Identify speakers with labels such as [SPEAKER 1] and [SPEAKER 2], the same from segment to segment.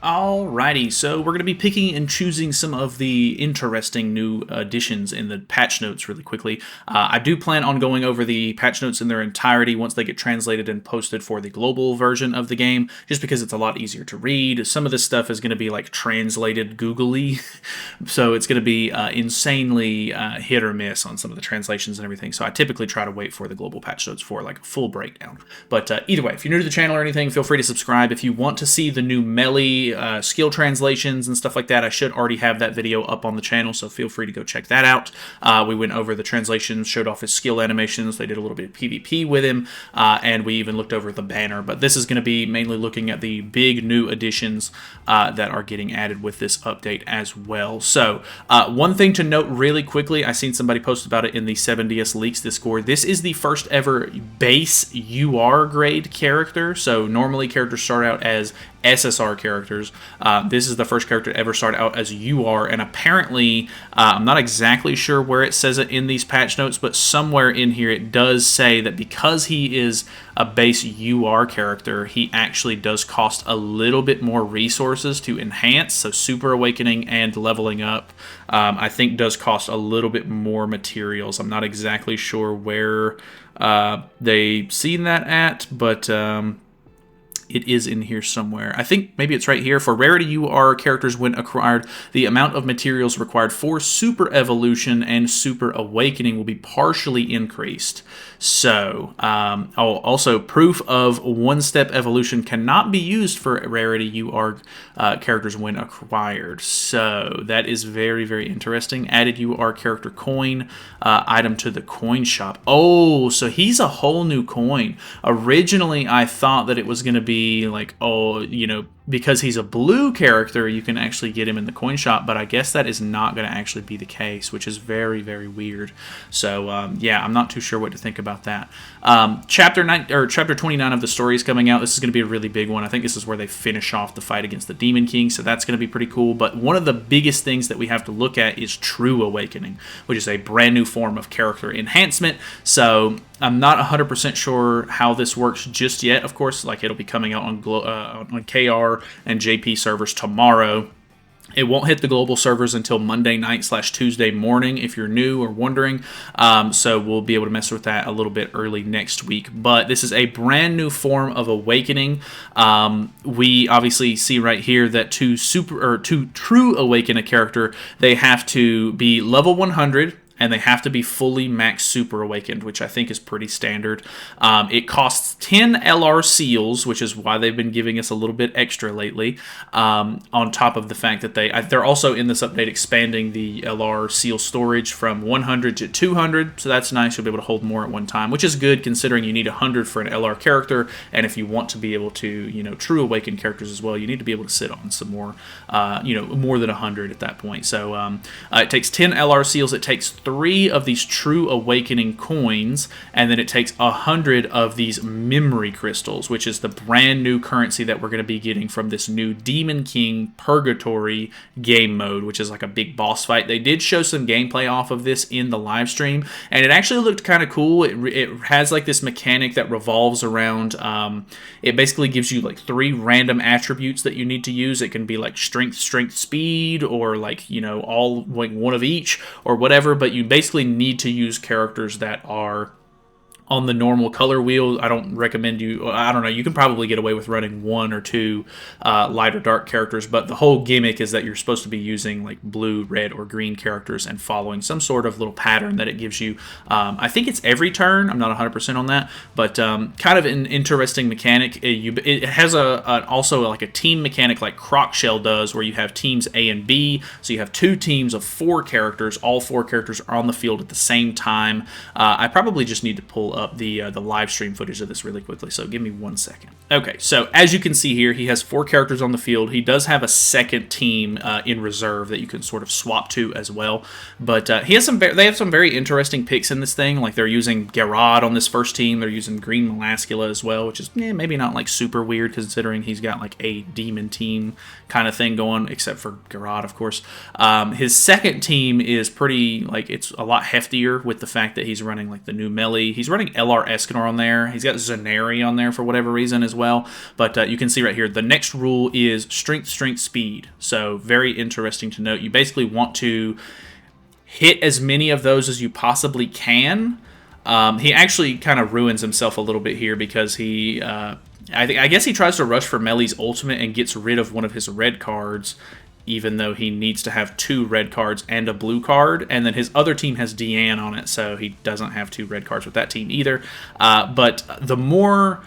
[SPEAKER 1] Alrighty, so we're going to be picking and choosing some of the interesting new additions in the patch notes really quickly. I do plan on going over the patch notes in their entirety once they get translated and posted for the global version of the game, just because it's a lot easier to read. Some of this stuff is going to be like translated googly, so it's going to be insanely hit or miss on some of the translations and everything. So I typically try to wait for the global patch notes for like a full breakdown. But either way, if you're new to the channel or anything, feel free to subscribe. If you want to see the new Melee skill translations and stuff like that, I should already have that video up on the channel, so feel free to go check that out. We went over the translations, showed off his skill animations, they did a little bit of PvP with him, and we even looked over the banner. But this is going to be mainly looking at the big new additions that are getting added with this update as well. So one thing to note really quickly, I seen somebody post about it in the 7DS Leaks Discord. This is the first ever base UR grade character. So normally characters start out as SSR characters. This is the first character to ever start out as UR, and apparently, I'm not exactly sure where it says it in these patch notes, but somewhere in here it does say that because he is a base UR character, he actually does cost a little bit more resources to enhance, so Super Awakening and leveling up, I think does cost a little bit more materials. I'm not exactly sure where they seen that at, but it is in here somewhere. I think maybe it's right here. For rarity UR characters when acquired, the amount of materials required for Super Evolution and Super Awakening will be partially increased. So, also, proof of one-step evolution cannot be used for rarity UR characters when acquired. So, that is very, very interesting. Added UR character coin item to the coin shop. Oh, so he's a whole new coin. Originally, I thought that it was going to be like, oh, you know, because he's a blue character, you can actually get him in the coin shop, but I guess that is not going to actually be the case, which is very, very weird. So, yeah, I'm not too sure what to think about that. Chapter 29 of the story is coming out. This is going to be a really big one. I think this is where they finish off the fight against the Demon King, so that's going to be pretty cool. But one of the biggest things that we have to look at is True Awakening, which is a brand new form of character enhancement. So I'm not 100% sure how this works just yet. Of course, like it'll be coming out on KR and JP servers tomorrow. It won't hit the global servers until Monday night / Tuesday morning if you're new or wondering. So we'll be able to mess with that a little bit early next week. But this is a brand new form of awakening. We obviously see right here that to true awaken a character, they have to be level 100. And they have to be fully max super awakened, which I think is pretty standard. It costs 10 LR seals, which is why they've been giving us a little bit extra lately, on top of the fact that they're also in this update expanding the LR seal storage from 100 to 200, so that's nice. You'll be able to hold more at one time, which is good considering you need 100 for an LR character, and if you want to be able to, you know, true awaken characters as well, you need to be able to sit on some more, you know, more than 100 at that point. So it takes 10 LR seals. It takes 3 of these True Awakening coins, and then it takes 100 of these memory crystals, which is the brand new currency that we're going to be getting from this new Demon King Purgatory game mode, which is like a big boss fight. They did show some gameplay off of this in the live stream, and it actually looked kind of cool. It has like this mechanic that revolves around, it basically gives you like 3 random attributes that you need to use. It can be like strength, speed, or like, you know, all like one of each or whatever, but you basically need to use characters that are on the normal color wheel. I don't recommend you, I don't know, you can probably get away with running 1 or 2 light or dark characters, but the whole gimmick is that you're supposed to be using like blue, red, or green characters and following some sort of little pattern that it gives you. I think it's every turn, I'm not 100% on that, but kind of an interesting mechanic. It has also like a team mechanic like Croc Shell does, where you have teams A and B, so you have 2 teams of 4 characters. All 4 characters are on the field at the same time. I probably just need to pull up the live stream footage of this really quickly, so give me 1 second. Okay, so as you can see here, he has 4 characters on the field. He does have a second team in reserve that you can sort of swap to as well, but he has they have some very interesting picks in this thing. Like they're using Garrod on this first team, they're using Green Melascula as well, which is maybe not like super weird considering he's got like a demon team kind of thing going, except for Garrod, of course. His second team is pretty, like, it's a lot heftier with the fact that he's running like the new Melee. He's running putting LR Escanor on there. He's got Zaneri on there for whatever reason as well. But you can see right here, the next rule is strength, strength, speed. So very interesting to note. You basically want to hit as many of those as you possibly can. He actually kind of ruins himself a little bit here because he... I guess he tries to rush for Meli's ultimate and gets rid of one of his red cards, even though he needs to have 2 red cards and a blue card, and then his other team has Deanne on it, so he doesn't have 2 red cards with that team either. But the more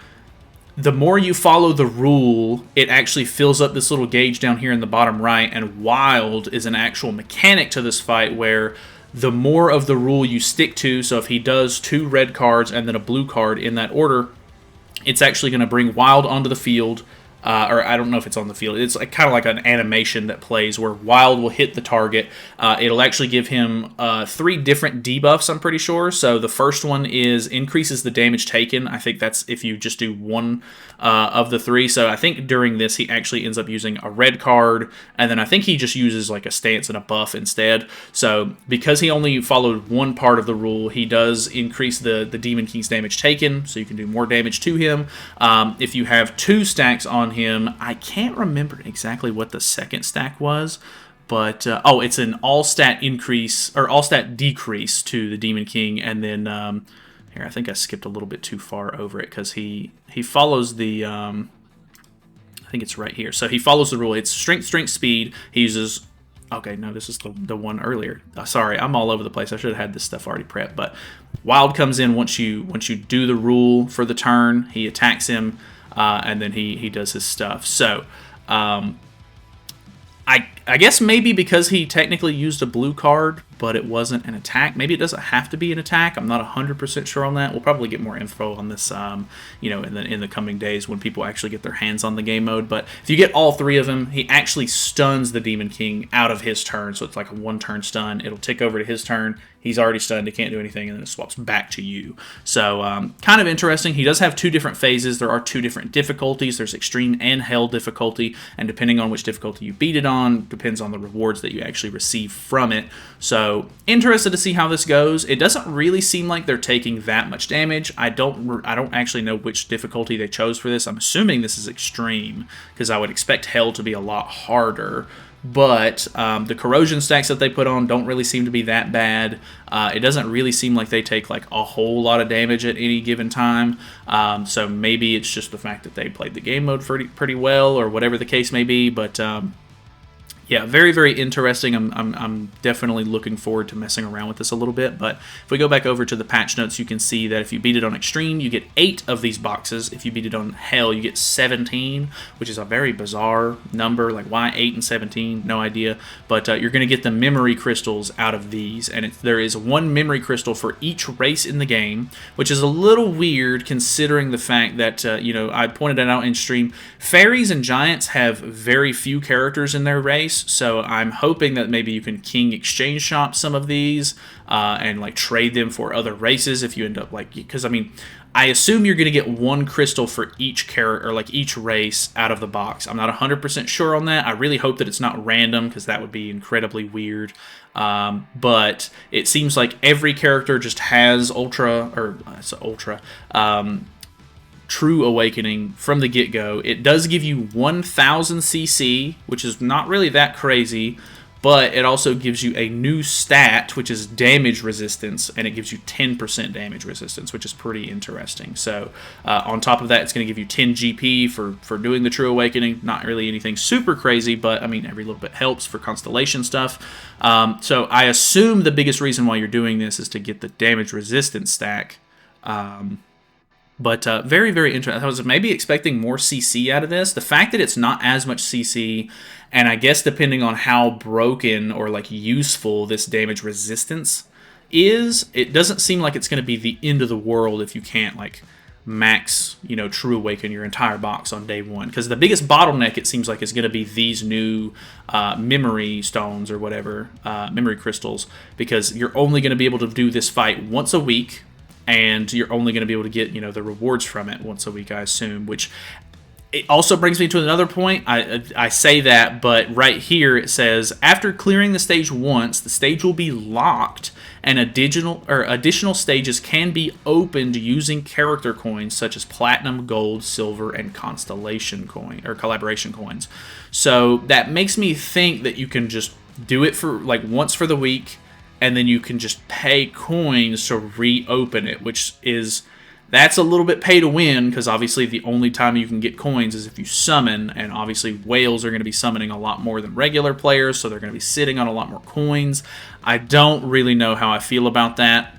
[SPEAKER 1] you follow the rule, it actually fills up this little gauge down here in the bottom right, and Wild is an actual mechanic to this fight where the more of the rule you stick to, so if he does 2 red cards and then a blue card in that order, it's actually going to bring Wild onto the field, or I don't know if it's on the field. It's kind of like an animation that plays where Wild will hit the target. It'll actually give him 3 different debuffs, I'm pretty sure. So the first one is increases the damage taken. I think that's if you just do one of the 3. So I think during this he actually ends up using a red card, and then I think he just uses like a stance and a buff instead. So because he only followed one part of the rule, he does increase the Demon King's damage taken, so you can do more damage to him. If you have 2 stacks on him, I can't remember exactly what the second stack was, but it's an all-stat increase or all-stat decrease to the Demon King, and then here I think I skipped a little bit too far over it because he follows the I think it's right here. So he follows the rule. It's strength, strength, speed. He uses. Okay, no, this is the one earlier. Sorry, I'm all over the place. I should have had this stuff already prepped. But Wild comes in once you do the rule for the turn. He attacks him. And then he does his stuff. So, I guess maybe because he technically used a blue card, but it wasn't an attack. Maybe it doesn't have to be an attack. I'm not 100% sure on that. We'll probably get more info on this, in the coming days when people actually get their hands on the game mode. But if you get all 3 of them, he actually stuns the Demon King out of his turn. So it's like a 1-turn stun. It'll tick over to his turn. He's already stunned. He can't do anything, and then it swaps back to you. So kind of interesting. He does have 2 different phases. There are 2 different difficulties. There's extreme and hell difficulty, and depending on which difficulty you beat it on, depends on the rewards that you actually receive from it. So interested to see how this goes. It doesn't really seem like they're taking that much damage. I don't actually know which difficulty they chose for this. I'm assuming this is extreme because I would expect hell to be a lot harder. But the corrosion stacks that they put on don't really seem to be that bad. It doesn't really seem like they take like a whole lot of damage at any given time. So maybe it's just the fact that they played the game mode pretty well, or whatever the case may be. But yeah, very, very interesting. I'm definitely looking forward to messing around with this a little bit. But if we go back over to the patch notes, you can see that if you beat it on Extreme, you get 8 of these boxes. If you beat it on Hell, you get 17, which is a very bizarre number. Like, why 8 and 17? No idea. But you're going to get the memory crystals out of these. And there is 1 memory crystal for each race in the game, which is a little weird considering the fact that, I pointed it out in stream. Fairies and Giants have very few characters in their race. So I'm hoping that maybe you can King exchange shop some of these and like trade them for other races if you end up because I assume you're going to get 1 crystal for each character or like each race out of the box. I'm not 100% sure on that. I really hope that it's not random because that would be incredibly weird. But it seems like every character just has True Awakening from the get-go. It does give you 1000 CC, which is not really that crazy, but it also gives you a new stat, which is damage resistance, and it gives you 10% damage resistance, which is pretty interesting. So on top of that, it's going to give you 10 GP for doing the True Awakening. Not really anything super crazy, but every little bit helps for Constellation stuff. So I assume the biggest reason why you're doing this is to get the damage resistance stack. But very, very interesting. I was maybe expecting more CC out of this. The fact that it's not as much CC, and I guess depending on how broken or like useful this damage resistance is, it doesn't seem like it's going to be the end of the world if you can't like max, True Awaken your entire box on day 1. Because the biggest bottleneck, it seems like, is going to be these new memory stones or whatever, memory crystals, because you're only going to be able to do this fight once a week. And you're only going to be able to get, the rewards from it once a week, I assume, which it also brings me to another point. I say that, but right here it says, after clearing the stage once, the stage will be locked, and additional stages can be opened using character coins such as platinum, gold, silver, and constellation coin or collaboration coins. So that makes me think that you can just do it for like once for the week, and then you can just pay coins to reopen it, that's a little bit pay to win, because obviously the only time you can get coins is if you summon, and obviously whales are going to be summoning a lot more than regular players, so they're going to be sitting on a lot more coins. I don't really know how I feel about that,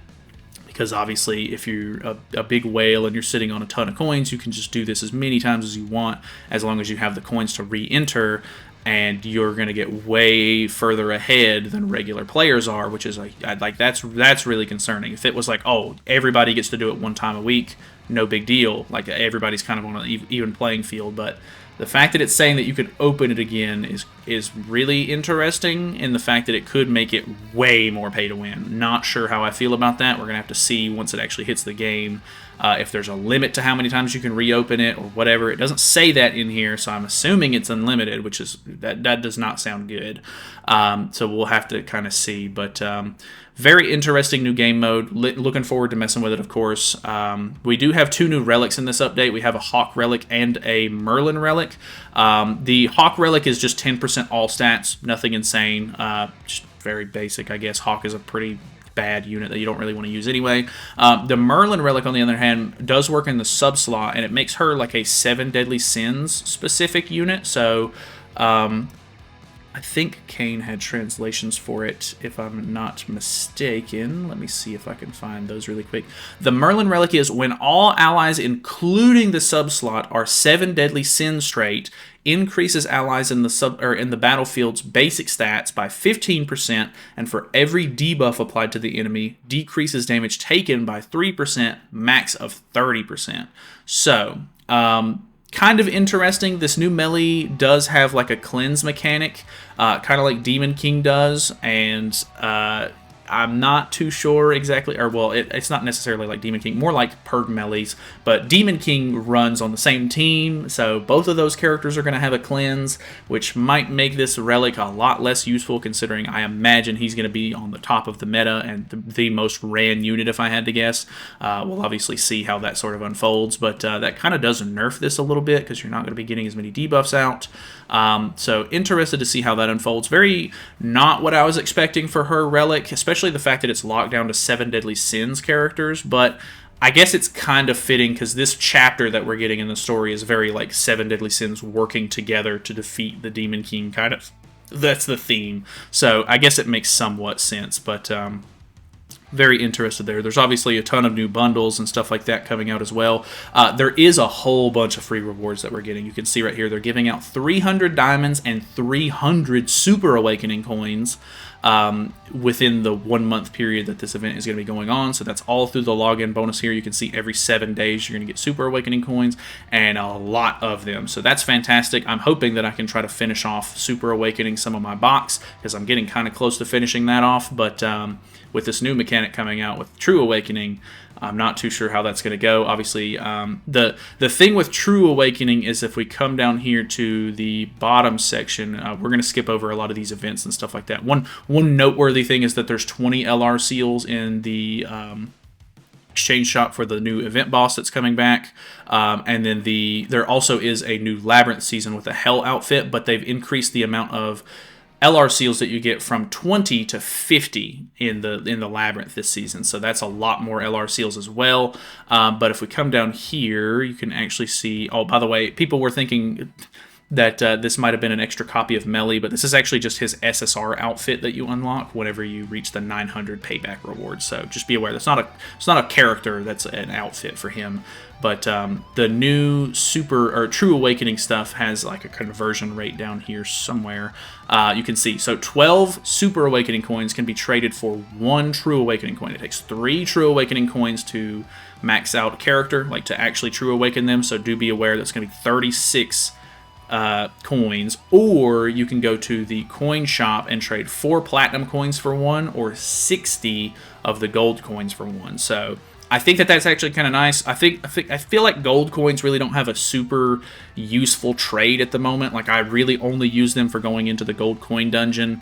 [SPEAKER 1] because obviously if you're a big whale and you're sitting on a ton of coins, you can just do this as many times as you want, as long as you have the coins to re-enter, and you're going to get way further ahead than regular players are, which is like that's really concerning. If it was like, oh, everybody gets to do it one time a week, no big deal, like everybody's kind of on an even playing field. But the fact that it's saying that you can open it again is really interesting, in the fact that it could make it way more pay to win. Not sure how I feel about that. We're going to have to see once it actually hits the game, if there's a limit to how many times you can reopen it or whatever. It doesn't say that in here, so I'm assuming it's unlimited, which is that does not sound good. So we'll have to kind of see. But very interesting new game mode. Looking forward to messing with it, of course. We do have 2 new relics in this update. We have a Hawk relic and a Merlin relic. The Hawk relic is just 10% all stats, nothing insane. Just very basic, I guess. Hawk is a pretty bad unit that you don't really want to use anyway. The Merlin relic, on the other hand, does work in the sub slot, and it makes her like a 7 deadly sins specific unit. So I think Kane had translations for it, if I'm not mistaken. Let me see if I can find those really quick. The Merlin relic is when all allies, including the sub slot, are 7 deadly sins straight, increases allies in the battlefield's basic stats by 15%, and for every debuff applied to the enemy, decreases damage taken by 3%, max of 30%. So, kind of interesting. This new melee does have like a cleanse mechanic, kind of like Demon King does, and I'm not too sure exactly, or well, it's not necessarily like Demon King, more like Purg melees, but Demon King runs on the same team, so both of those characters are going to have a cleanse, which might make this relic a lot less useful, considering I imagine he's going to be on the top of the meta and the most ran unit, if I had to guess. We'll obviously see how that sort of unfolds, but that kind of does nerf this a little bit, because you're not going to be getting as many debuffs out. So interested to see how that unfolds. Very not what I was expecting for her relic, especially the fact that it's locked down to 7 deadly sins characters, but I guess it's kind of fitting, because this chapter that we're getting in the story is very like 7 deadly sins working together to defeat the Demon King, kind of. That's the theme. So I guess it makes somewhat sense, but very interested there. There's obviously a ton of new bundles and stuff like that coming out as well. There is a whole bunch of free rewards that we're getting. You can see right here, they're giving out 300 diamonds and 300 Super Awakening coins within the 1 month period that this event is going to be going on. So that's all through the login bonus here. You can see every 7 days you're going to get Super Awakening coins, and a lot of them. So that's fantastic. I'm hoping that I can try to finish off Super Awakening some of my box, because I'm getting kind of close to finishing that off. But with this new mechanic coming out with True Awakening, I'm not too sure how that's going to go. Obviously, the thing with True Awakening is, if we come down here to the bottom section, we're going to skip over a lot of these events and stuff like that. One noteworthy thing is that there's 20 LR seals in the exchange shop for the new event boss that's coming back, and then there also is a new Labyrinth season with a Hell outfit, but they've increased the amount of LR seals that you get from 20 to 50 in the Labyrinth this season. So that's a lot more LR seals as well. But if we come down here, you can actually see... Oh, by the way, people were thinking that this might have been an extra copy of Melee, but this is actually just his SSR outfit that you unlock whenever you reach the 900 payback reward. So just be aware, it's not a character, that's an outfit for him. But the new True Awakening stuff has like a conversion rate down here somewhere. You can see, so 12 Super Awakening coins can be traded for 1 True Awakening coin. It takes 3 True Awakening coins to max out a character, like to actually True Awaken them. So do be aware that's going to be 36 coins, or you can go to the coin shop and trade 4 platinum coins for 1, or 60 of the gold coins for 1. So I think that that's actually kind of nice. I feel like gold coins really don't have a super useful trade at the moment. Like, I really only use them for going into the gold coin dungeon,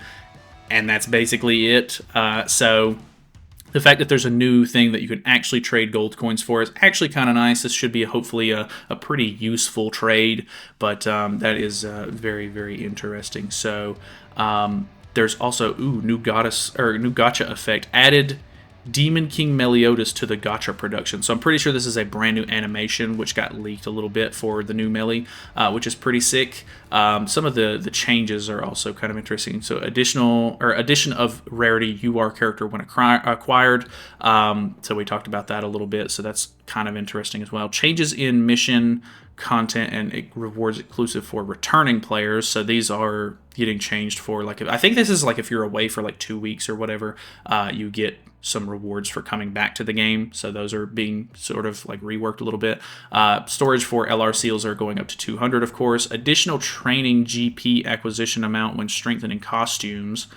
[SPEAKER 1] and that's basically it. So The fact that there's a new thing that you can actually trade gold coins for is actually kind of nice. This should be hopefully a pretty useful trade, but that is very, very interesting. So there's also new goddess or new gotcha effect added. Demon King Meliodas to the gacha production. So I'm pretty sure this is a brand new animation which got leaked a little bit for the new Melee, which is pretty sick. Some of the changes are also kind of interesting. So addition of rarity UR character when acquired. So we talked about that a little bit. So that's kind of interesting as well. Changes in mission content and it rewards exclusive for returning players. So these are getting changed for like, I think this is like if you're away for like 2 weeks or whatever, you get some rewards for coming back to the game. So those are being sort of like reworked a little bit. Storage for LR seals are going up to 200, of course. Additional training GP acquisition amount when strengthening costumes.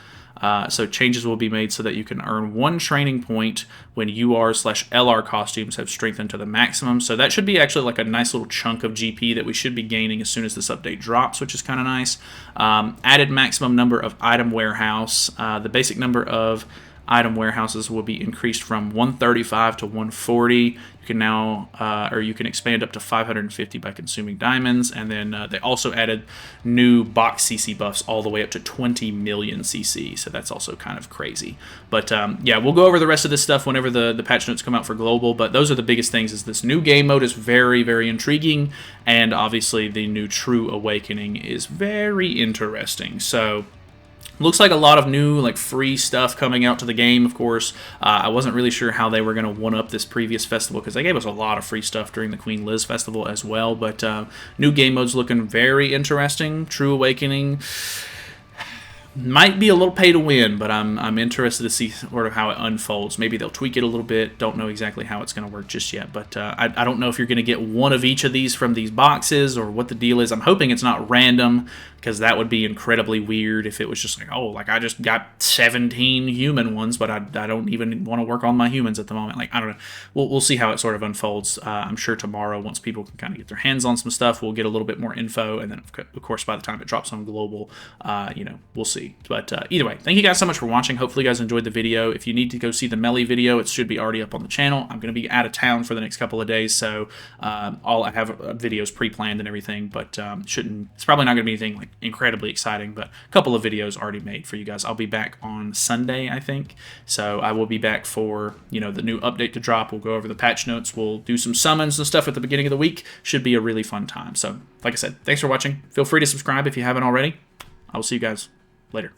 [SPEAKER 1] So changes will be made so that you can earn 1 training point when UR/LR costumes have strengthened to the maximum. So that should be actually like a nice little chunk of GP that we should be gaining as soon as this update drops, which is kind of nice. Added maximum number of item warehouse. The basic number of item warehouses will be increased from 135 to 140. You can now, or you can expand up to 550 by consuming diamonds. And then they also added new box CC buffs all the way up to 20 million CC. So that's also kind of crazy. But yeah, we'll go over the rest of this stuff whenever the patch notes come out for global. But those are the biggest things. Is this new game mode is very, very intriguing, and obviously the new True Awakening is very interesting. So looks like a lot of new, like, free stuff coming out to the game, of course. I wasn't really sure how they were going to one-up this previous festival, because they gave us a lot of free stuff during the Queen Liz festival as well. But new game mode's looking very interesting. True Awakening might be a little pay to win, but I'm interested to see sort of how it unfolds. Maybe they'll tweak it a little bit. Don't know exactly how it's going to work just yet, but I don't know if you're going to get one of each of these from these boxes or what the deal is. I'm hoping it's not random, because that would be incredibly weird if it was just like, oh, like I just got 17 human ones, but I don't even want to work on my humans at the moment. Like, I don't know. We'll see how it sort of unfolds. I'm sure tomorrow, once people can kind of get their hands on some stuff, we'll get a little bit more info, and then of course by the time it drops on global, we'll see. But either way, thank you guys so much for watching. Hopefully you guys enjoyed the video. If you need to go see the Melee video, it should be already up on the channel. I'm going to be out of town for the next couple of days, so I have videos pre-planned and everything, but it's probably not going to be anything like incredibly exciting, but a couple of videos already made for you guys. I'll be back on Sunday, I think, so I will be back for the new update to drop. We'll go over the patch notes. We'll do some summons and stuff at the beginning of the week. Should be a really fun time. So like I said, thanks for watching. Feel free to subscribe if you haven't already. I will see you guys later.